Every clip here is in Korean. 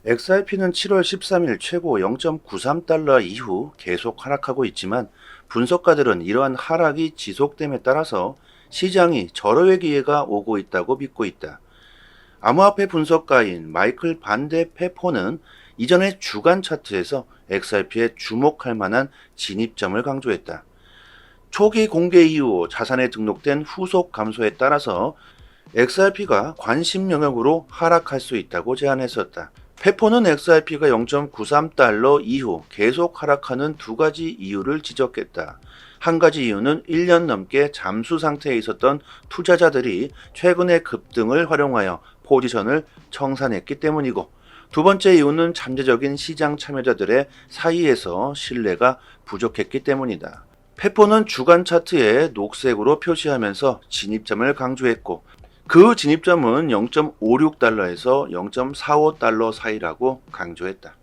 XRP는 7월 13일 최고 0.93달러 이후 계속 하락하고 있지만 분석가들은 이러한 하락이 지속됨에 따라서 시장이 절호의 기회가 오고 있다고 믿고 있다. 암호화폐 분석가인 마이클 반데 페포는 이전의 주간 차트에서 XRP에 주목할 만한 진입점을 강조했다. 초기 공개 이후 자산에 등록된 후속 감소에 따라서 XRP가 관심 영역으로 하락할 수 있다고 제안했었다. 페포는 XRP가 0.93달러 이후 계속 하락하는 두 가지 이유를 지적했다. 한 가지 이유는 1년 넘게 잠수 상태에 있었던 투자자들이 최근의 급등을 활용하여 포지션을 청산했기 때문이고, 두 번째 이유는 잠재적인 시장 참여자들의 사이에서 신뢰가 부족했기 때문이다. 페포는 주간 차트에 녹색으로 표시하면서 진입점을 강조했고, 그 진입점은 0.56달러에서 0.45달러 사이라고 강조했다.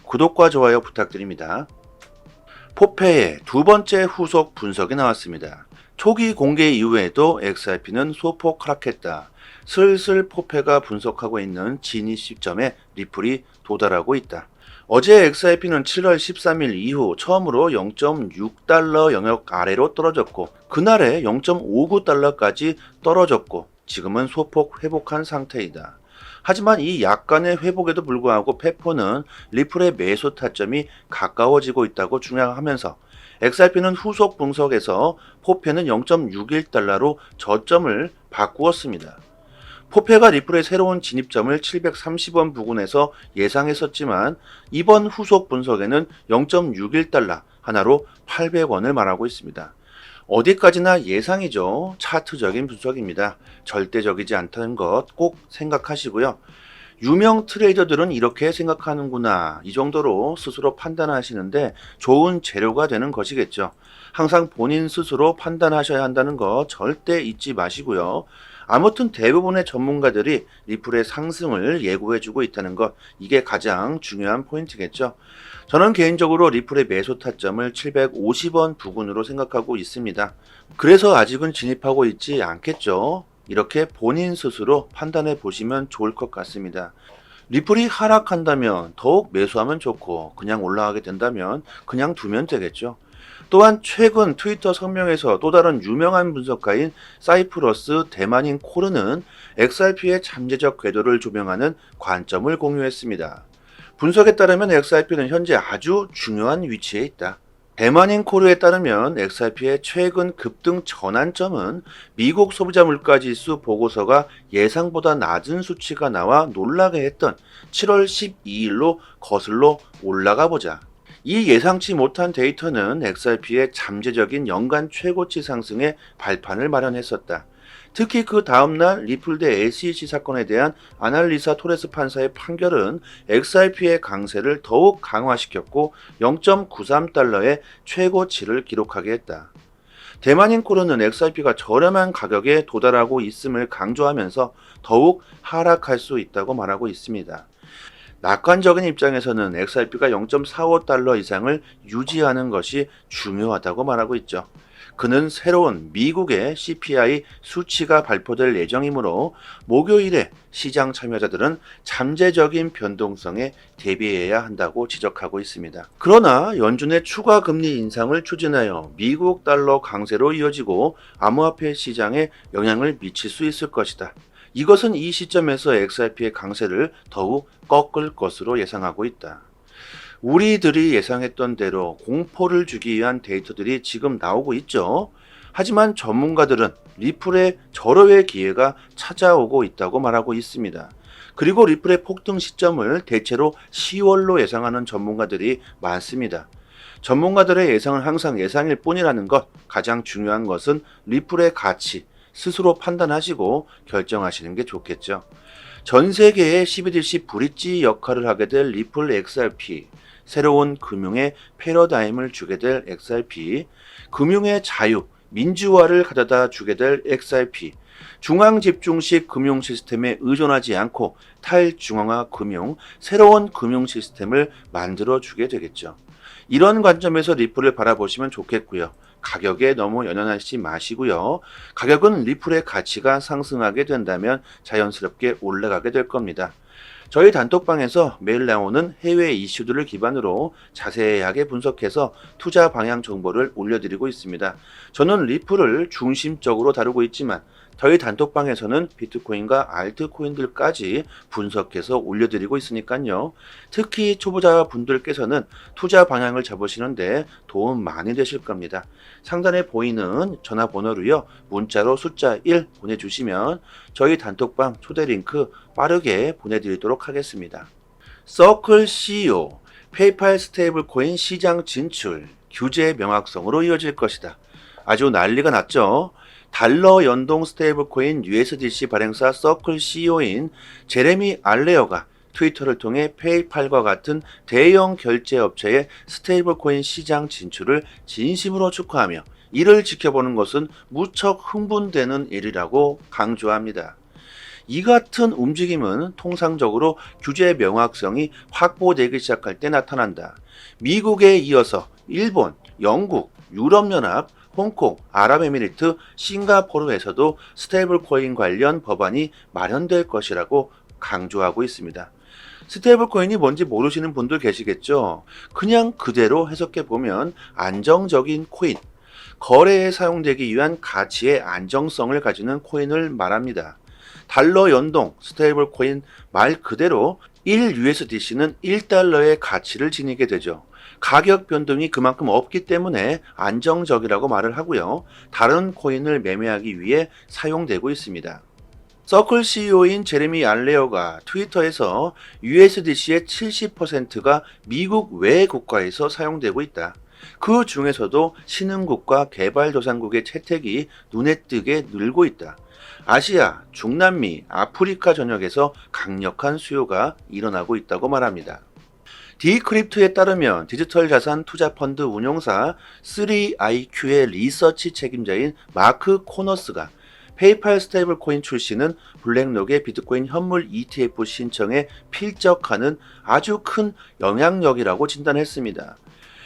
구독과 좋아요 부탁드립니다. 포페의 두 번째 후속 분석이 나왔습니다. 초기 공개 이후에도 XRP는 소폭 하락했다. 슬슬 포페가 분석하고 있는 진입 시점에 리플이 도달하고 있다. 어제 XRP는 7월 13일 이후 처음으로 0.6달러 영역 아래로 떨어졌고, 그날에 0.59달러까지 떨어졌고, 지금은 소폭 회복한 상태이다. 하지만 이 약간의 회복에도 불구하고 페포는 리플의 매수 타점이 가까워지고 있다고 주장하면서 XRP는 후속 분석에서 포페는 0.61달러로 저점을 바꾸었습니다. 포페가 리플의 새로운 진입점을 730원 부근에서 예상했었지만 이번 후속 분석에는 0.61달러 하나로 800원을 말하고 있습니다. 어디까지나 예상이죠. 차트적인 분석입니다. 절대적이지 않다는 것 꼭 생각하시고요. 유명 트레이더들은 이렇게 생각하는구나, 이 정도로 스스로 판단하시는데 좋은 재료가 되는 것이겠죠. 항상 본인 스스로 판단하셔야 한다는 거 절대 잊지 마시고요. 아무튼 대부분의 전문가들이 리플의 상승을 예고해주고 있다는 것, 이게 가장 중요한 포인트겠죠. 저는 개인적으로 리플의 매수 타점을 750원 부근으로 생각하고 있습니다. 그래서 아직은 진입하고 있지 않겠죠. 이렇게 본인 스스로 판단해 보시면 좋을 것 같습니다. 리플이 하락한다면 더욱 매수하면 좋고, 그냥 올라가게 된다면 그냥 두면 되겠죠. 또한 최근 트위터 성명에서 또 다른 유명한 분석가인 사이프러스 대만인 코르는 XRP의 잠재적 궤도를 조명하는 관점을 공유했습니다. 분석에 따르면 XRP는 현재 아주 중요한 위치에 있다. 대만인 코르에 따르면 XRP의 최근 급등 전환점은 미국 소비자 물가지수 보고서가 예상보다 낮은 수치가 나와 놀라게 했던 7월 12일로 거슬러 올라가 보자. 이 예상치 못한 데이터는 XRP의 잠재적인 연간 최고치 상승의 발판을 마련했었다. 특히 그 다음날 리플 대 SEC 사건에 대한 아날리사 토레스 판사의 판결은 XRP의 강세를 더욱 강화시켰고 0.93달러의 최고치를 기록하게 했다. 대만인 코르는 XRP가 저렴한 가격에 도달하고 있음을 강조하면서 더욱 하락할 수 있다고 말하고 있습니다. 낙관적인 입장에서는 XRP가 0.45달러 이상을 유지하는 것이 중요하다고 말하고 있죠. 그는 새로운 미국의 CPI 수치가 발표될 예정이므로 목요일에 시장 참여자들은 잠재적인 변동성에 대비해야 한다고 지적하고 있습니다. 그러나 연준의 추가 금리 인상을 추진하여 미국 달러 강세로 이어지고 암호화폐 시장에 영향을 미칠 수 있을 것이다. 이것은 이 시점에서 XRP의 강세를 더욱 꺾을 것으로 예상하고 있다. 우리들이 예상했던 대로 공포를 주기 위한 데이터들이 지금 나오고 있죠. 하지만 전문가들은 리플의 절호의 기회가 찾아오고 있다고 말하고 있습니다. 그리고 리플의 폭등 시점을 대체로 10월로 예상하는 전문가들이 많습니다. 전문가들의 예상은 항상 예상일 뿐이라는 것, 가장 중요한 것은 리플의 가치, 스스로 판단하시고 결정하시는 게 좋겠죠. 전 세계의 12.1시 브릿지 역할을 하게 될 리플 XRP, 새로운 금융의 패러다임을 주게 될 XRP, 금융의 자유, 민주화를 가져다 주게 될 XRP, 중앙집중식 금융 시스템에 의존하지 않고 탈중앙화 금융, 새로운 금융 시스템을 만들어 주게 되겠죠. 이런 관점에서 리플을 바라보시면 좋겠고요. 가격에 너무 연연하지 마시고요. 가격은 리플의 가치가 상승하게 된다면 자연스럽게 올라가게 될 겁니다. 저희 단톡방에서 매일 나오는 해외 이슈들을 기반으로 자세하게 분석해서 투자 방향 정보를 올려드리고 있습니다. 저는 리플을 중심적으로 다루고 있지만 저희 단톡방에서는 비트코인과 알트코인들까지 분석해서 올려드리고 있으니까요. 특히 초보자 분들께서는 투자 방향을 잡으시는데 도움 많이 되실 겁니다. 상단에 보이는 전화번호로요. 문자로 숫자 1 보내주시면 저희 단톡방 초대 링크 빠르게 보내드리도록 하겠습니다. 서클 CEO, 페이팔 스테이블 코인 시장 진출, 규제 명확성으로 이어질 것이다. 아주 난리가 났죠. 달러 연동 스테이블 코인 USDC 발행사 서클 CEO인 제레미 알레어가 트위터를 통해 페이팔과 같은 대형 결제 업체의 스테이블 코인 시장 진출을 진심으로 축하하며 이를 지켜보는 것은 무척 흥분되는 일이라고 강조합니다. 이 같은 움직임은 통상적으로 규제 명확성이 확보되기 시작할 때 나타난다. 미국에 이어서 일본, 영국, 유럽연합, 홍콩, 아랍에미리트, 싱가포르에서도 스테이블 코인 관련 법안이 마련될 것이라고 강조하고 있습니다. 스테이블 코인이 뭔지 모르시는 분들 계시겠죠? 그냥 그대로 해석해 보면 안정적인 코인, 거래에 사용되기 위한 가치의 안정성을 가지는 코인을 말합니다. 달러 연동 스테이블 코인 말 그대로 1USDC는 1달러의 가치를 지니게 되죠. 가격 변동이 그만큼 없기 때문에 안정적이라고 말을 하고요. 다른 코인을 매매하기 위해 사용되고 있습니다. 서클 CEO인 제레미 알레어가 트위터에서 USDC의 70%가 미국 외 국가에서 사용되고 있다. 그 중에서도 신흥국과 개발도상국의 채택이 눈에 띄게 늘고 있다. 아시아, 중남미, 아프리카 전역에서 강력한 수요가 일어나고 있다고 말합니다. 디크립트에 따르면 디지털 자산 투자 펀드 운용사 3IQ의 리서치 책임자인 마크 코너스가 페이팔 스테이블 코인 출시는 블랙록의 비트코인 현물 ETF 신청에 필적하는 아주 큰 영향력이라고 진단했습니다.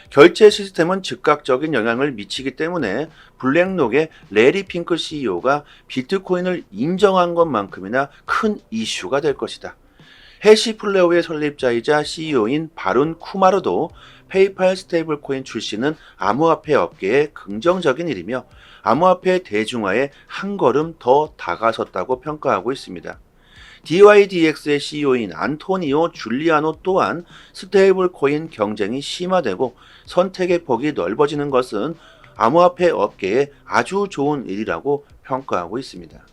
결제 시스템은 즉각적인 영향을 미치기 때문에 블랙록의 레리 핑크 CEO가 비트코인을 인정한 것만큼이나 큰 이슈가 될 것이다. 해시플레어의 설립자이자 CEO인 바룬 쿠마르도 페이팔 스테이블 코인 출시는 암호화폐 업계에 긍정적인 일이며 암호화폐 대중화에 한 걸음 더 다가섰다고 평가하고 있습니다. DYDX의 CEO인 안토니오 줄리아노 또한 스테이블 코인 경쟁이 심화되고 선택의 폭이 넓어지는 것은 암호화폐 업계에 아주 좋은 일이라고 평가하고 있습니다.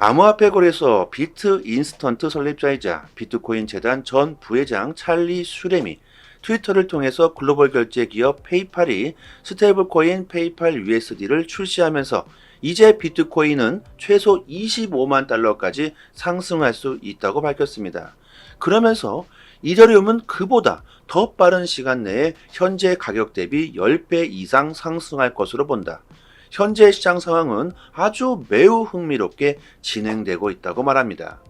암호화폐 거래소 비트 인스턴트 설립자이자 비트코인 재단 전 부회장 찰리 슈렘이 트위터를 통해서 글로벌 결제 기업 페이팔이 스테이블 코인 페이팔 USD를 출시하면서 이제 비트코인은 최소 25만 달러까지 상승할 수 있다고 밝혔습니다. 그러면서 이더리움은 그보다 더 빠른 시간 내에 현재 가격 대비 10배 이상 상승할 것으로 본다. 현재 시장 상황은 아주 매우 흥미롭게 진행되고 있다고 말합니다.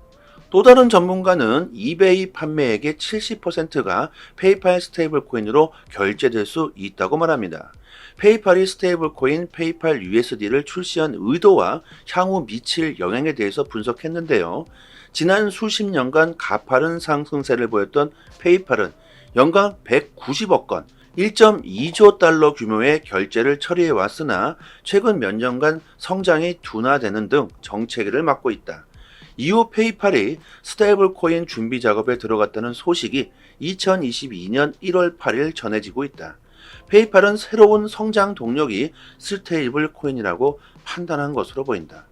또 다른 전문가는 이베이 판매액의 70%가 페이팔 스테이블 코인으로 결제될 수 있다고 말합니다. 페이팔이 스테이블 코인 페이팔 USD를 출시한 의도와 향후 미칠 영향에 대해서 분석했는데요. 지난 수십 년간 가파른 상승세를 보였던 페이팔은 연간 190억 건, 1.2조 달러 규모의 결제를 처리해 왔으나 최근 몇 년간 성장이 둔화되는 등 정체기를 맞고 있다. 이후 페이팔이 스테이블 코인 준비 작업에 들어갔다는 소식이 2022년 1월 8일 전해지고 있다. 페이팔은 새로운 성장 동력이 스테이블 코인이라고 판단한 것으로 보인다.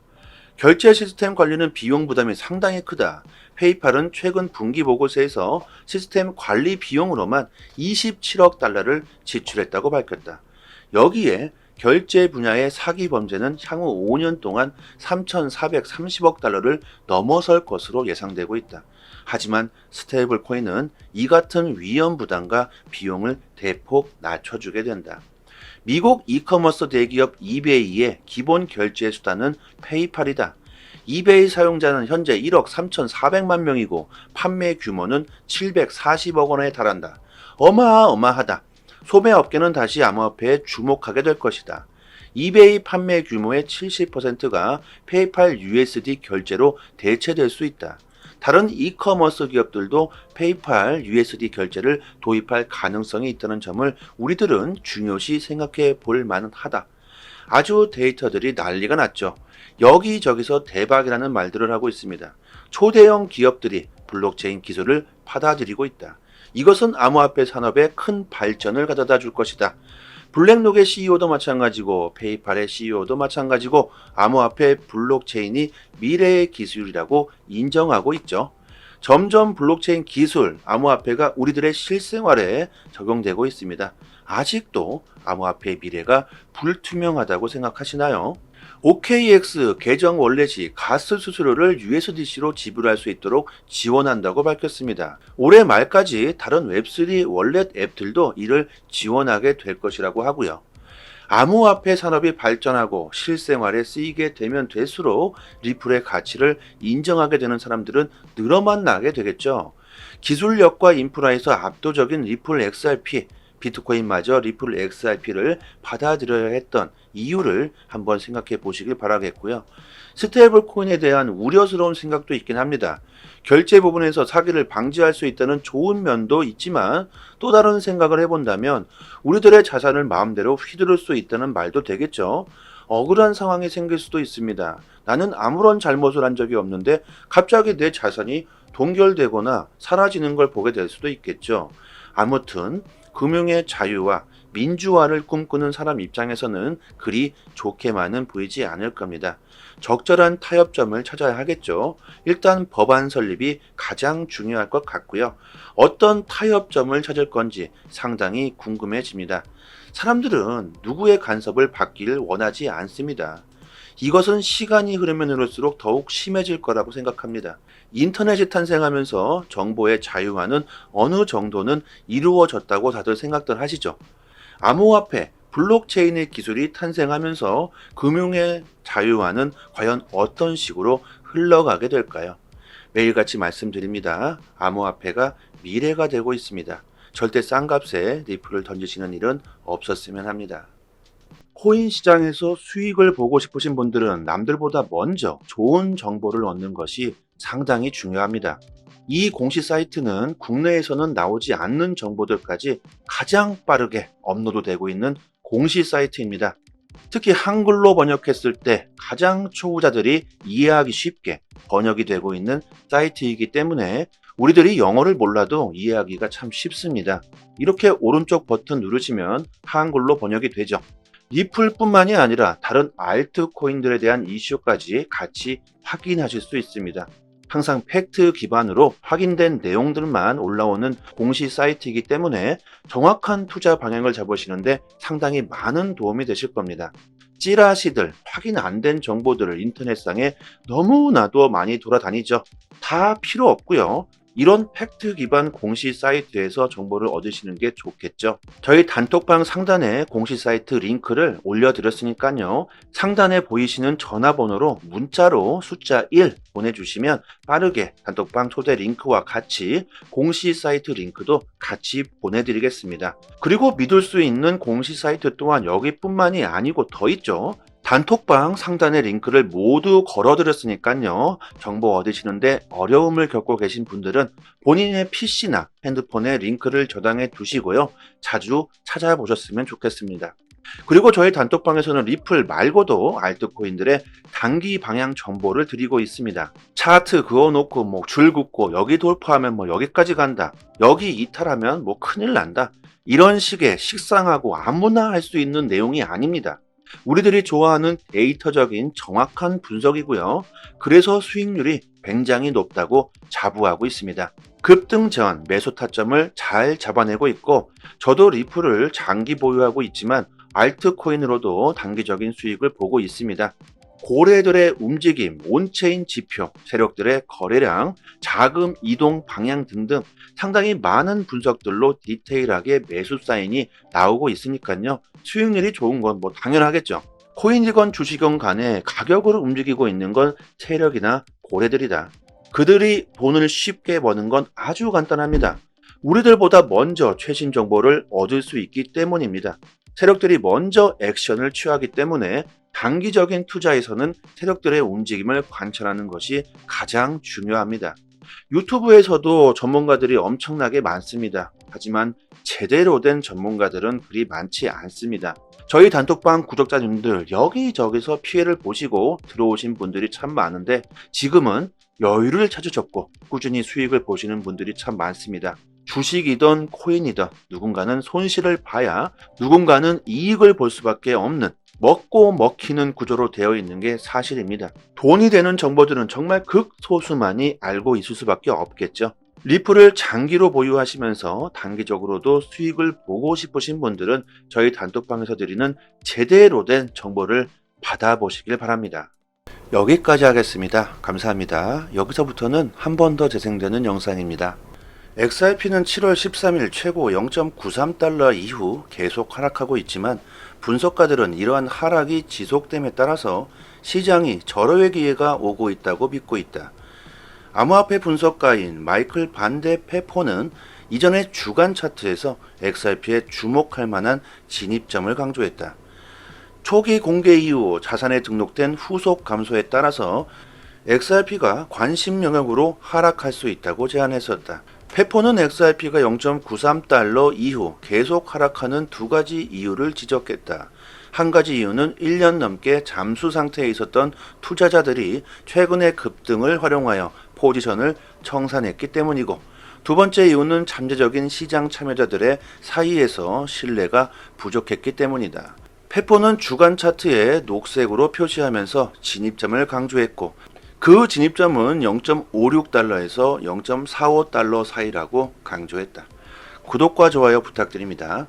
결제 시스템 관리는 비용 부담이 상당히 크다. 페이팔은 최근 분기 보고서에서 시스템 관리 비용으로만 27억 달러를 지출했다고 밝혔다. 여기에 결제 분야의 사기 범죄는 향후 5년 동안 3,430억 달러를 넘어설 것으로 예상되고 있다. 하지만 스테이블 코인은 이 같은 위험 부담과 비용을 대폭 낮춰주게 된다. 미국 이커머스 대기업 이베이의 기본 결제 수단은 페이팔이다. 이베이 사용자는 현재 1억 3,400만 명이고 판매 규모는 740억 원에 달한다. 어마어마하다. 소매업계는 다시 암호화폐에 주목하게 될 것이다. 이베이 판매 규모의 70%가 페이팔 USD 결제로 대체될 수 있다. 다른 이커머스 기업들도 페이팔 USD 결제를 도입할 가능성이 있다는 점을 우리들은 중요시 생각해 볼 만하다. 아주 데이터들이 난리가 났죠. 여기저기서 대박이라는 말들을 하고 있습니다. 초대형 기업들이 블록체인 기술을 받아들이고 있다. 이것은 암호화폐 산업에 큰 발전을 가져다 줄 것이다. 블랙록의 CEO도 마찬가지고 페이팔의 CEO도 마찬가지고 암호화폐 블록체인이 미래의 기술이라고 인정하고 있죠. 점점 블록체인 기술, 암호화폐가 우리들의 실생활에 적용되고 있습니다. 아직도 암호화폐의 미래가 불투명하다고 생각하시나요? OKX 계정 원래 시 가스 수수료를 USDC로 지불할 수 있도록 지원한다고 밝혔습니다. 올해 말까지 다른 웹3 월렛 앱들도 이를 지원하게 될 것이라고 하고요. 암호화폐 산업이 발전하고 실생활에 쓰이게 되면 될수록 리플의 가치를 인정하게 되는 사람들은 늘어만 나게 되겠죠. 기술력과 인프라에서 압도적인 리플 XRP, 비트코인마저 리플 XRP를 받아들여야 했던 이유를 한번 생각해 보시길 바라겠고요. 스테이블 코인에 대한 우려스러운 생각도 있긴 합니다. 결제 부분에서 사기를 방지할 수 있다는 좋은 면도 있지만 또 다른 생각을 해본다면 우리들의 자산을 마음대로 휘두를 수 있다는 말도 되겠죠. 억울한 상황이 생길 수도 있습니다. 나는 아무런 잘못을 한 적이 없는데 갑자기 내 자산이 동결되거나 사라지는 걸 보게 될 수도 있겠죠. 아무튼 금융의 자유와 민주화를 꿈꾸는 사람 입장에서는 그리 좋게만은 보이지 않을 겁니다. 적절한 타협점을 찾아야 하겠죠. 일단 법안 설립이 가장 중요할 것 같고요. 어떤 타협점을 찾을 건지 상당히 궁금해집니다. 사람들은 누구의 간섭을 받기를 원하지 않습니다. 이것은 시간이 흐르면 흐를수록 더욱 심해질 거라고 생각합니다. 인터넷이 탄생하면서 정보의 자유화는 어느 정도는 이루어졌다고 다들 생각들 하시죠. 암호화폐, 블록체인의 기술이 탄생하면서 금융의 자유화는 과연 어떤 식으로 흘러가게 될까요? 매일같이 말씀드립니다. 암호화폐가 미래가 되고 있습니다. 절대 싼 값에 리플을 던지시는 일은 없었으면 합니다. 코인 시장에서 수익을 보고 싶으신 분들은 남들보다 먼저 좋은 정보를 얻는 것이 상당히 중요합니다. 이 공시 사이트는 국내에서는 나오지 않는 정보들까지 가장 빠르게 업로드되고 있는 공시 사이트입니다. 특히 한글로 번역했을 때 가장 초보자들이 이해하기 쉽게 번역이 되고 있는 사이트이기 때문에 우리들이 영어를 몰라도 이해하기가 참 쉽습니다. 이렇게 오른쪽 버튼 누르시면 한글로 번역이 되죠. 리플뿐만이 아니라 다른 알트코인들에 대한 이슈까지 같이 확인하실 수 있습니다. 항상 팩트 기반으로 확인된 내용들만 올라오는 공시 사이트이기 때문에 정확한 투자 방향을 잡으시는데 상당히 많은 도움이 되실 겁니다. 찌라시들, 확인 안 된 정보들을 인터넷상에 너무나도 많이 돌아다니죠. 다 필요 없고요. 이런 팩트 기반 공시 사이트에서 정보를 얻으시는 게 좋겠죠. 저희 단톡방 상단에 공시 사이트 링크를 올려드렸으니까요. 상단에 보이시는 전화번호로 문자로 숫자 1 보내주시면 빠르게 단톡방 초대 링크와 같이 공시 사이트 링크도 같이 보내드리겠습니다. 그리고 믿을 수 있는 공시 사이트 또한 여기뿐만이 아니고 더 있죠. 단톡방 상단에 링크를 모두 걸어드렸으니까요. 정보 얻으시는데 어려움을 겪고 계신 분들은 본인의 PC나 핸드폰에 링크를 저장해 두시고요. 자주 찾아보셨으면 좋겠습니다. 그리고 저희 단톡방에서는 리플 말고도 알트코인들의 단기 방향 정보를 드리고 있습니다. 차트 그어놓고 뭐 줄 긋고 여기 돌파하면 뭐 여기까지 간다. 여기 이탈하면 뭐 큰일 난다. 이런 식의 식상하고 아무나 할 수 있는 내용이 아닙니다. 우리들이 좋아하는 데이터적인 정확한 분석이고요. 그래서 수익률이 굉장히 높다고 자부하고 있습니다. 급등 전 매수 타점을 잘 잡아내고 있고 저도 리플을 장기 보유하고 있지만 알트코인으로도 단기적인 수익을 보고 있습니다. 고래들의 움직임, 온체인 지표, 세력들의 거래량, 자금 이동 방향 등등 상당히 많은 분석들로 디테일하게 매수 사인이 나오고 있으니까요. 수익률이 좋은 건 뭐 당연하겠죠. 코인이건 주식이건 간에 가격을 움직이고 있는 건 세력이나 고래들이다. 그들이 돈을 쉽게 버는 건 아주 간단합니다. 우리들보다 먼저 최신 정보를 얻을 수 있기 때문입니다. 세력들이 먼저 액션을 취하기 때문에 단기적인 투자에서는 세력들의 움직임을 관찰하는 것이 가장 중요합니다. 유튜브에서도 전문가들이 엄청나게 많습니다. 하지만 제대로 된 전문가들은 그리 많지 않습니다. 저희 단톡방 구독자님들 여기저기서 피해를 보시고 들어오신 분들이 참 많은데 지금은 여유를 찾으셨고 꾸준히 수익을 보시는 분들이 참 많습니다. 주식이든 코인이든 누군가는 손실을 봐야 누군가는 이익을 볼 수밖에 없는 먹고 먹히는 구조로 되어 있는 게 사실입니다. 돈이 되는 정보들은 정말 극소수만이 알고 있을 수밖에 없겠죠. 리플을 장기로 보유하시면서 단기적으로도 수익을 보고 싶으신 분들은 저희 단톡방에서 드리는 제대로 된 정보를 받아보시길 바랍니다. 여기까지 하겠습니다. 감사합니다. 여기서부터는 한 번 더 재생되는 영상입니다. XRP는 7월 13일 최고 0.93달러 이후 계속 하락하고 있지만 분석가들은 이러한 하락이 지속됨에 따라서 시장이 절호의 기회가 오고 있다고 믿고 있다. 암호화폐 분석가인 마이클 반데 페포는 이전의 주간 차트에서 XRP에 주목할 만한 진입점을 강조했다. 초기 공개 이후 자산에 등록된 후속 감소에 따라서 XRP가 관심 영역으로 하락할 수 있다고 제안했었다. 페포는 XRP가 0.93달러 이후 계속 하락하는 두 가지 이유를 지적했다. 한 가지 이유는 1년 넘게 잠수 상태에 있었던 투자자들이 최근의 급등을 활용하여 포지션을 청산했기 때문이고, 두 번째 이유는 잠재적인 시장 참여자들의 사이에서 신뢰가 부족했기 때문이다. 페포는 주간 차트에 녹색으로 표시하면서 진입점을 강조했고, 그 진입점은 0.56달러에서 0.45달러 사이라고 강조했다. 구독과 좋아요 부탁드립니다.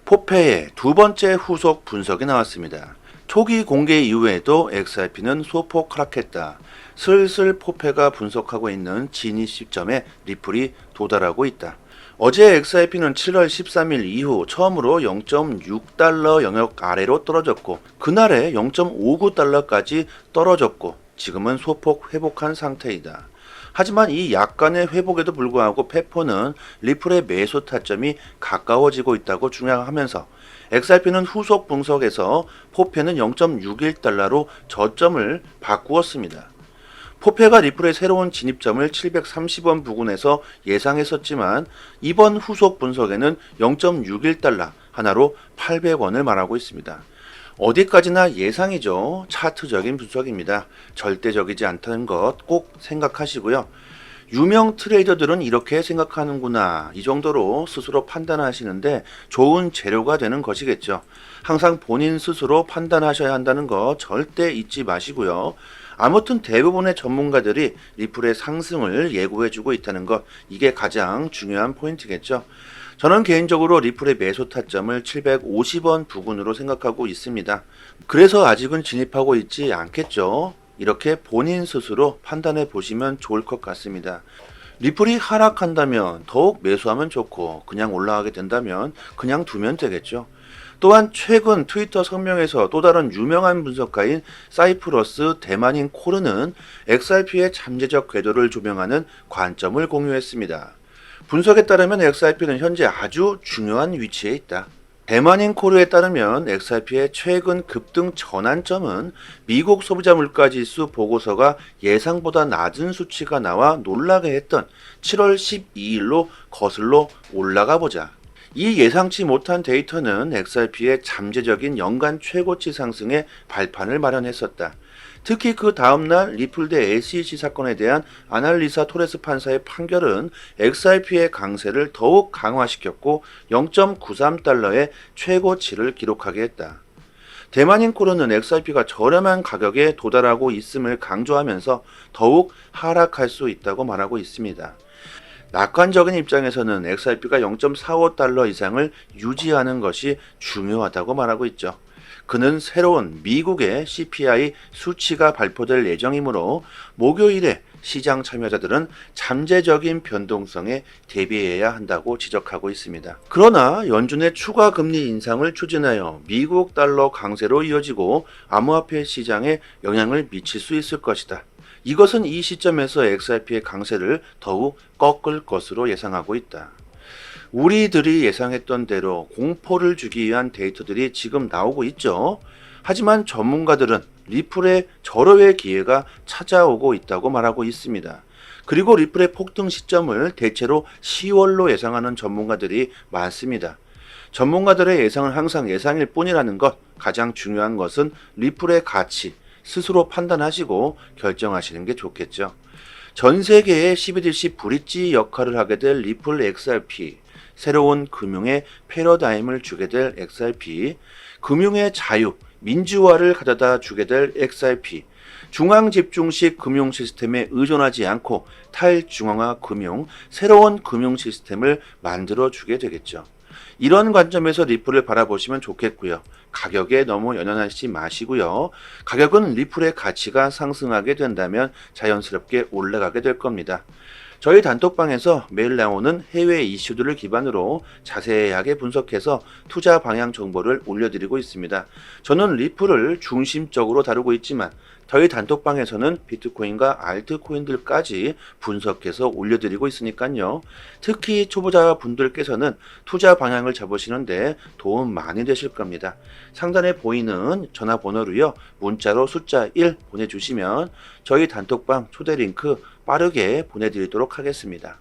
포페의 두 번째 후속 분석이 나왔습니다. 초기 공개 이후에도 XRP는 소폭 하락했다. 슬슬 포페가 분석하고 있는 진입 시점에 리플이 도달하고 있다. 어제 XRP는 7월 13일 이후 처음으로 0.6달러 영역 아래로 떨어졌고 그날에 0.59달러까지 떨어졌고 지금은 소폭 회복한 상태이다. 하지만 이 약간의 회복에도 불구하고 페포는 리플의 매수 타점이 가까워지고 있다고 주장하면서 XRP는 후속 분석에서 포페는 0.61달러로 저점을 바꾸었습니다. 포페가 리플의 새로운 진입점을 730원 부근에서 예상했었지만 이번 후속 분석에는 0.61달러 하나로 800원을 말하고 있습니다. 어디까지나 예상이죠. 차트적인 분석입니다. 절대적이지 않다는 것 꼭 생각하시고요. 유명 트레이더들은 이렇게 생각하는구나, 이 정도로 스스로 판단하시는데 좋은 재료가 되는 것이겠죠. 항상 본인 스스로 판단하셔야 한다는 거 절대 잊지 마시고요. 아무튼 대부분의 전문가들이 리플의 상승을 예고해주고 있다는 것, 이게 가장 중요한 포인트겠죠. 저는 개인적으로 리플의 매수 타점을 750원 부근으로 생각하고 있습니다. 그래서 아직은 진입하고 있지 않겠죠. 이렇게 본인 스스로 판단해 보시면 좋을 것 같습니다. 리플이 하락한다면 더욱 매수하면 좋고 그냥 올라가게 된다면 그냥 두면 되겠죠. 또한 최근 트위터 성명에서 또 다른 유명한 분석가인 사이프러스 대만인 코르는 XRP의 잠재적 궤도를 조명하는 관점을 공유했습니다. 분석에 따르면 XRP는 현재 아주 중요한 위치에 있다. 대만인 코르에 따르면 XRP의 최근 급등 전환점은 미국 소비자 물가지수 보고서가 예상보다 낮은 수치가 나와 놀라게 했던 7월 12일로 거슬러 올라가 보자. 이 예상치 못한 데이터는 XRP의 잠재적인 연간 최고치 상승의 발판을 마련했었다. 특히 그 다음날 리플 대 SEC 사건에 대한 아날리사 토레스 판사의 판결은 XRP의 강세를 더욱 강화시켰고 0.93달러의 최고치를 기록하게 했다. 대만인 코르는 XRP가 저렴한 가격에 도달하고 있음을 강조하면서 더욱 하락할 수 있다고 말하고 있습니다. 낙관적인 입장에서는 XRP가 0.45달러 이상을 유지하는 것이 중요하다고 말하고 있죠. 그는 새로운 미국의 CPI 수치가 발표될 예정이므로 목요일에 시장 참여자들은 잠재적인 변동성에 대비해야 한다고 지적하고 있습니다. 그러나 연준의 추가 금리 인상을 추진하여 미국 달러 강세로 이어지고 암호화폐 시장에 영향을 미칠 수 있을 것이다. 이것은 이 시점에서 XRP의 강세를 더욱 꺾을 것으로 예상하고 있다. 우리들이 예상했던 대로 공포를 주기 위한 데이터들이 지금 나오고 있죠. 하지만 전문가들은 리플의 절호의 기회가 찾아오고 있다고 말하고 있습니다. 그리고 리플의 폭등 시점을 대체로 10월로 예상하는 전문가들이 많습니다. 전문가들의 예상은 항상 예상일 뿐이라는 것, 가장 중요한 것은 리플의 가치, 스스로 판단하시고 결정하시는 게 좋겠죠. 전 세계의 12.2 브릿지 역할을 하게 될 리플 XRP, 새로운 금융의 패러다임을 주게 될 XRP, 금융의 자유, 민주화를 가져다 주게 될 XRP, 중앙집중식 금융 시스템에 의존하지 않고 탈중앙화 금융, 새로운 금융 시스템을 만들어 주게 되겠죠. 이런 관점에서 리플을 바라보시면 좋겠고요. 가격에 너무 연연하지 마시고요. 가격은 리플의 가치가 상승하게 된다면 자연스럽게 올라가게 될 겁니다. 저희 단톡방에서 매일 나오는 해외 이슈들을 기반으로 자세하게 분석해서 투자 방향 정보를 올려드리고 있습니다. 저는 리플을 중심적으로 다루고 있지만 저희 단톡방에서는 비트코인과 알트코인들까지 분석해서 올려드리고 있으니까요. 특히 초보자 분들께서는 투자 방향을 잡으시는데 도움 많이 되실 겁니다. 상단에 보이는 전화번호로요. 문자로 숫자 1 보내주시면 저희 단톡방 초대 링크 빠르게 보내드리도록 하겠습니다.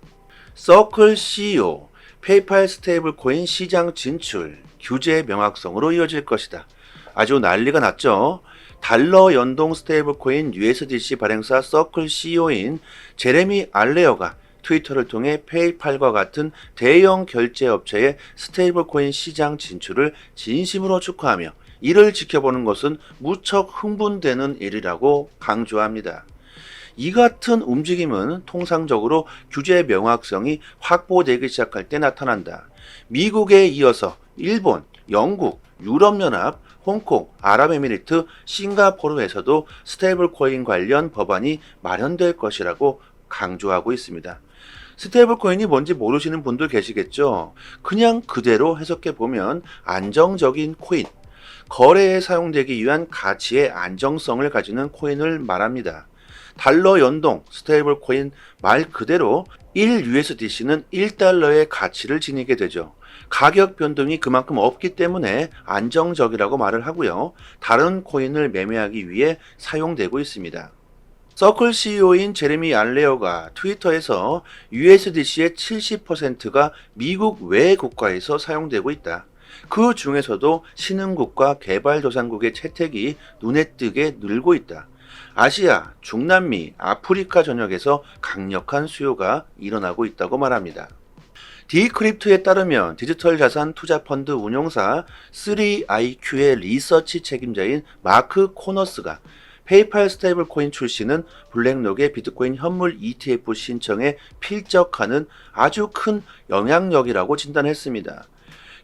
서클 CEO, 페이팔 스테이블 코인 시장 진출, 규제 명확성으로 이어질 것이다. 아주 난리가 났죠. 달러 연동 스테이블 코인 USDC 발행사 서클 CEO인 제레미 알레어가 트위터를 통해 페이팔과 같은 대형 결제 업체의 스테이블 코인 시장 진출을 진심으로 축하하며 이를 지켜보는 것은 무척 흥분되는 일이라고 강조합니다. 이 같은 움직임은 통상적으로 규제 명확성이 확보되기 시작할 때 나타난다. 미국에 이어서 일본, 영국, 유럽연합, 홍콩, 아랍에미리트, 싱가포르에서도 스테이블 코인 관련 법안이 마련될 것이라고 강조하고 있습니다. 스테이블 코인이 뭔지 모르시는 분들 계시겠죠? 그냥 그대로 해석해 보면 안정적인 코인, 거래에 사용되기 위한 가치의 안정성을 가지는 코인을 말합니다. 달러 연동 스테이블 코인 말 그대로 1USDC는 1달러의 가치를 지니게 되죠. 가격 변동이 그만큼 없기 때문에 안정적이라고 말을 하고요. 다른 코인을 매매하기 위해 사용되고 있습니다. 서클 CEO인 제레미 알레어가 트위터에서 USDC의 70%가 미국 외 국가에서 사용되고 있다. 그 중에서도 신흥국과 개발도상국의 채택이 눈에 띄게 늘고 있다. 아시아, 중남미, 아프리카 전역에서 강력한 수요가 일어나고 있다고 말합니다. 디크립트에 따르면 디지털 자산 투자 펀드 운용사 3IQ의 리서치 책임자인 마크 코너스가 페이팔 스테이블 코인 출시는 블랙록의 비트코인 현물 ETF 신청에 필적하는 아주 큰 영향력이라고 진단했습니다.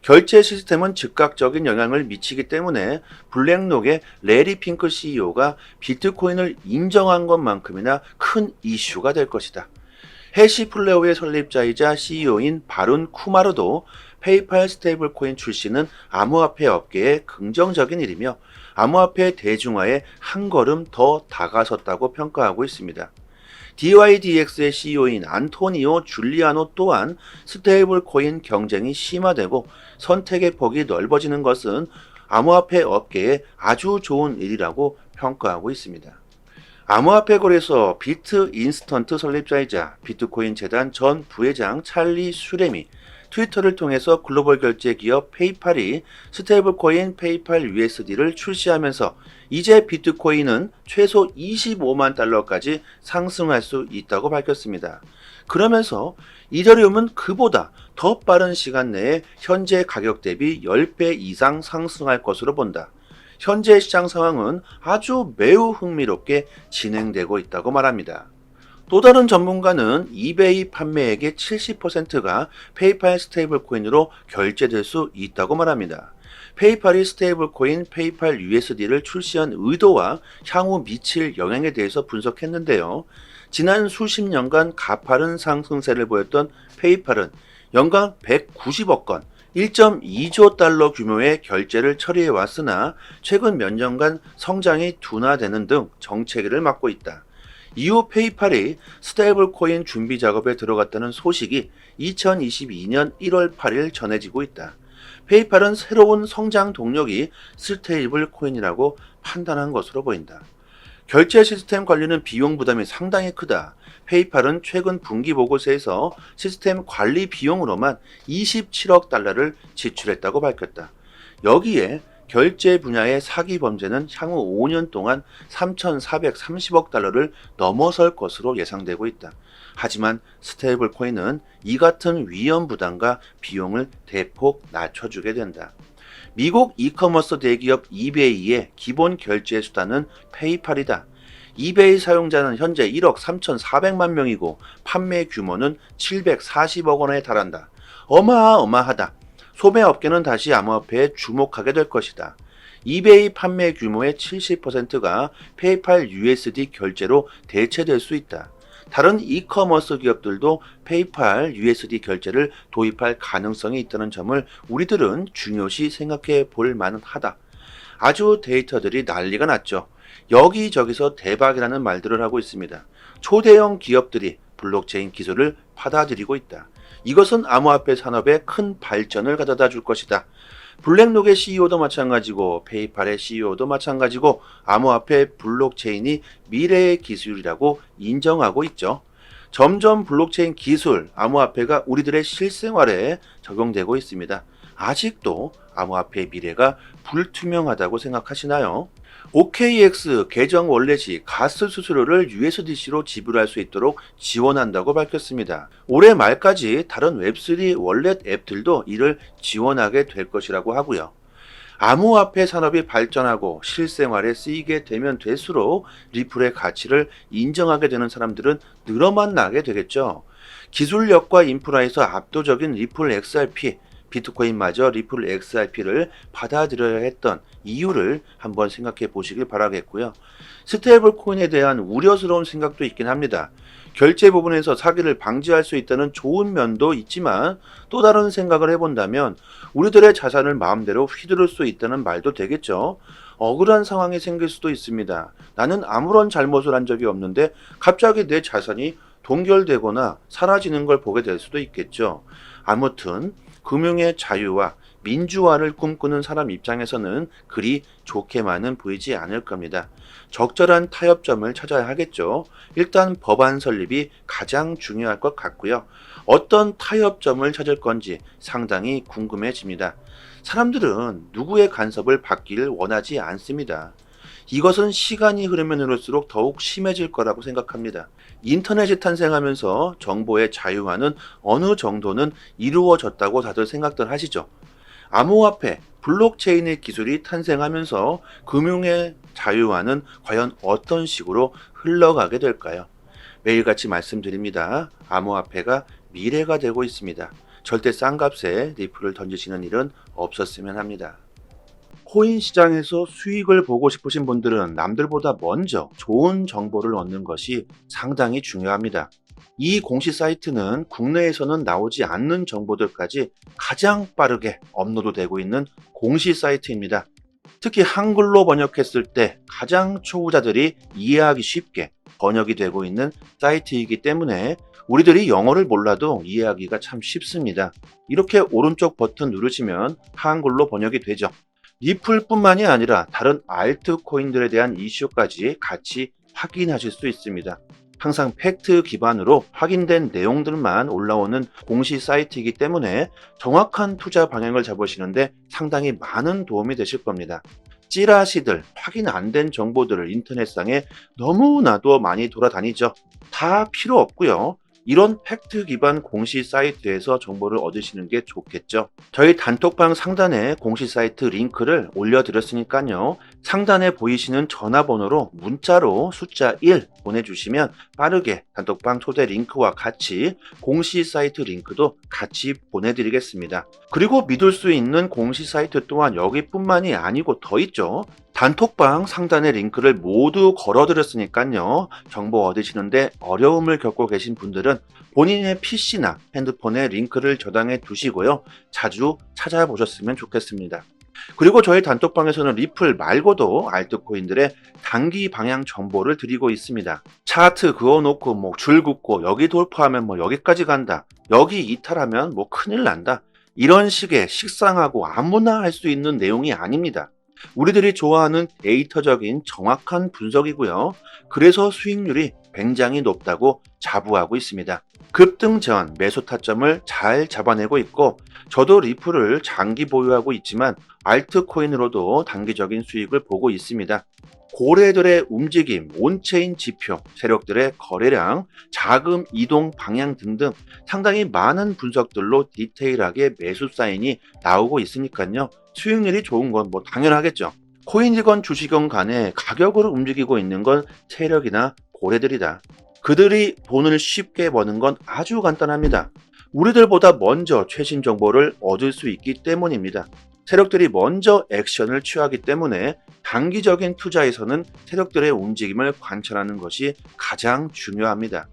결제 시스템은 즉각적인 영향을 미치기 때문에 블랙록의 레리 핑크 CEO가 비트코인을 인정한 것만큼이나 큰 이슈가 될 것이다. 해시플레어의 설립자이자 CEO인 바룬 쿠마르도 페이팔 스테이블 코인 출시는 암호화폐 업계에 긍정적인 일이며 암호화폐 대중화에 한 걸음 더 다가섰다고 평가하고 있습니다. DYDX의 CEO인 안토니오 줄리아노 또한 스테이블 코인 경쟁이 심화되고 선택의 폭이 넓어지는 것은 암호화폐 업계에 아주 좋은 일이라고 평가하고 있습니다. 암호화폐 거래소 비트 인스턴트 설립자이자 비트코인 재단 전 부회장 찰리 슈레미 트위터를 통해서 글로벌 결제 기업 페이팔이 스테이블 코인 페이팔 USD를 출시하면서 이제 비트코인은 최소 25만 달러까지 상승할 수 있다고 밝혔습니다. 그러면서 이더리움은 그보다 더 빠른 시간 내에 현재 가격 대비 10배 이상 상승할 것으로 본다. 현재 시장 상황은 아주 매우 흥미롭게 진행되고 있다고 말합니다. 또 다른 전문가는 이베이 판매액의 70%가 페이팔 스테이블 코인으로 결제될 수 있다고 말합니다. 페이팔이 스테이블 코인 페이팔 USD를 출시한 의도와 향후 미칠 영향에 대해서 분석했는데요. 지난 수십 년간 가파른 상승세를 보였던 페이팔은 연간 190억 건, 1.2조 달러 규모의 결제를 처리해 왔으나 최근 몇 년간 성장이 둔화되는 등 정체기를 맞고 있다. 이후 페이팔이 스테이블 코인 준비 작업에 들어갔다는 소식이 2022년 1월 8일 전해지고 있다. 페이팔은 새로운 성장 동력이 스테이블 코인이라고 판단한 것으로 보인다. 결제 시스템 관리는 비용 부담이 상당히 크다. 페이팔은 최근 분기 보고서에서 시스템 관리 비용으로만 27억 달러를 지출했다고 밝혔다. 여기에 결제 분야의 사기 범죄는 향후 5년 동안 3,430억 달러를 넘어설 것으로 예상되고 있다. 하지만 스테이블 코인은 이 같은 위험 부담과 비용을 대폭 낮춰주게 된다. 미국 이커머스 대기업 이베이의 기본 결제 수단은 페이팔이다. 이베이 사용자는 현재 1억 3,400만 명이고 판매 규모는 740억 원에 달한다. 어마어마하다. 소매업계는 다시 암호화폐에 주목하게 될 것이다. 이베이 판매 규모의 70%가 페이팔 USD 결제로 대체될 수 있다. 다른 이커머스 기업들도 페이팔 USD 결제를 도입할 가능성이 있다는 점을 우리들은 중요시 생각해 볼 만하다. 아주 데이터들이 난리가 났죠. 여기저기서 대박이라는 말들을 하고 있습니다. 초대형 기업들이 블록체인 기술을 받아들이고 있다. 이것은 암호화폐 산업에 큰 발전을 가져다 줄 것이다. 블랙록의 CEO도 마찬가지고 페이팔의 CEO도 마찬가지고 암호화폐 블록체인이 미래의 기술이라고 인정하고 있죠. 점점 블록체인 기술, 암호화폐가 우리들의 실생활에 적용되고 있습니다. 아직도 암호화폐의 미래가 불투명하다고 생각하시나요? OKX 계정 월렛이 가스 수수료를 USDC로 지불할 수 있도록 지원한다고 밝혔습니다. 올해 말까지 다른 웹3 월렛 앱들도 이를 지원하게 될 것이라고 하고요. 암호화폐 산업이 발전하고 실생활에 쓰이게 되면 될수록 리플의 가치를 인정하게 되는 사람들은 늘어만 나게 되겠죠. 기술력과 인프라에서 압도적인 리플 XRP, 비트코인마저 리플 XRP를 받아들여야 했던 이유를 한번 생각해 보시길 바라겠고요. 스테이블 코인에 대한 우려스러운 생각도 있긴 합니다. 결제 부분에서 사기를 방지할 수 있다는 좋은 면도 있지만 또 다른 생각을 해본다면 우리들의 자산을 마음대로 휘두를 수 있다는 말도 되겠죠. 억울한 상황이 생길 수도 있습니다. 나는 아무런 잘못을 한 적이 없는데 갑자기 내 자산이 동결되거나 사라지는 걸 보게 될 수도 있겠죠. 아무튼 금융의 자유와 민주화를 꿈꾸는 사람 입장에서는 그리 좋게만은 보이지 않을 겁니다. 적절한 타협점을 찾아야 하겠죠. 일단 법안 설립이 가장 중요할 것 같고요. 어떤 타협점을 찾을 건지 상당히 궁금해집니다. 사람들은 누구의 간섭을 받기를 원하지 않습니다. 이것은 시간이 흐르면 흐를수록 더욱 심해질 거라고 생각합니다. 인터넷이 탄생하면서 정보의 자유화는 어느 정도는 이루어졌다고 다들 생각들 하시죠. 암호화폐, 블록체인의 기술이 탄생하면서 금융의 자유화는 과연 어떤 식으로 흘러가게 될까요? 매일같이 말씀드립니다. 암호화폐가 미래가 되고 있습니다. 절대 싼 값에 리플을 던지시는 일은 없었으면 합니다. 코인 시장에서 수익을 보고 싶으신 분들은 남들보다 먼저 좋은 정보를 얻는 것이 상당히 중요합니다. 이 공시 사이트는 국내에서는 나오지 않는 정보들까지 가장 빠르게 업로드되고 있는 공시 사이트입니다. 특히 한글로 번역했을 때 가장 초보자들이 이해하기 쉽게 번역이 되고 있는 사이트이기 때문에 우리들이 영어를 몰라도 이해하기가 참 쉽습니다. 이렇게 오른쪽 버튼 누르시면 한글로 번역이 되죠. 리플뿐만이 아니라 다른 알트코인들에 대한 이슈까지 같이 확인하실 수 있습니다. 항상 팩트 기반으로 확인된 내용들만 올라오는 공시 사이트이기 때문에 정확한 투자 방향을 잡으시는데 상당히 많은 도움이 되실 겁니다. 찌라시들, 확인 안 된 정보들을 인터넷상에 너무나도 많이 돌아다니죠. 다 필요 없고요. 이런 팩트 기반 공시 사이트에서 정보를 얻으시는 게 좋겠죠. 저희 단톡방 상단에 공시 사이트 링크를 올려드렸으니까요. 상단에 보이시는 전화번호로 문자로 숫자 1 보내주시면 빠르게 단톡방 초대 링크와 같이 공시 사이트 링크도 같이 보내드리겠습니다. 그리고 믿을 수 있는 공시 사이트 또한 여기뿐만이 아니고 더 있죠. 단톡방 상단의 링크를 모두 걸어드렸으니까요. 정보 얻으시는데 어려움을 겪고 계신 분들은 본인의 PC나 핸드폰에 링크를 저장해 두시고요. 자주 찾아보셨으면 좋겠습니다. 그리고 저희 단톡방에서는 리플 말고도 알트코인들의 단기 방향 정보를 드리고 있습니다. 차트 그어놓고 줄 긋고 여기 돌파하면 여기까지 간다. 여기 이탈하면 큰일 난다. 이런 식의 식상하고 아무나 할 수 있는 내용이 아닙니다. 우리들이 좋아하는 데이터적인 정확한 분석이고요. 그래서 수익률이 굉장히 높다고 자부하고 있습니다. 급등 전 매수 타점을 잘 잡아내고 있고, 저도 리플을 장기 보유하고 있지만 알트코인으로도 단기적인 수익을 보고 있습니다. 고래들의 움직임, 온체인 지표, 세력들의 거래량, 자금 이동 방향 등등 상당히 많은 분석들로 디테일하게 매수 사인이 나오고 있으니까요. 수익률이 좋은 건 뭐 당연하겠죠. 코인이건 주식이건 간에 가격으로 움직이고 있는 건 세력이나 고래들이다. 그들이 돈을 쉽게 버는 건 아주 간단합니다. 우리들보다 먼저 최신 정보를 얻을 수 있기 때문입니다. 세력들이 먼저 액션을 취하기 때문에 단기적인 투자에서는 세력들의 움직임을 관찰하는 것이 가장 중요합니다.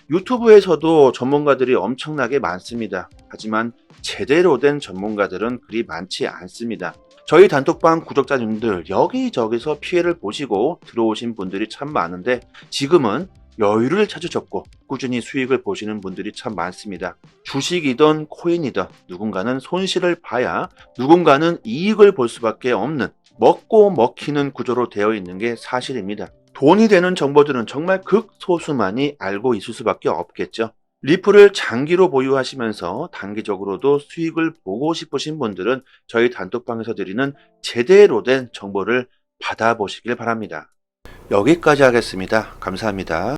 유튜브에서도 전문가들이 엄청나게 많습니다. 하지만 제대로 된 전문가들은 그리 많지 않습니다. 저희 단톡방 구독자님들 여기저기서 피해를 보시고 들어오신 분들이 참 많은데, 지금은 여유를 찾으셨고 꾸준히 수익을 보시는 분들이 참 많습니다. 주식이든 코인이든 누군가는 손실을 봐야 누군가는 이익을 볼 수밖에 없는, 먹고 먹히는 구조로 되어 있는 게 사실입니다. 돈이 되는 정보들은 정말 극소수만이 알고 있을 수밖에 없겠죠. 리플을 장기로 보유하시면서 단기적으로도 수익을 보고 싶으신 분들은 저희 단톡방에서 드리는 제대로 된 정보를 받아보시길 바랍니다. 여기까지 하겠습니다. 감사합니다.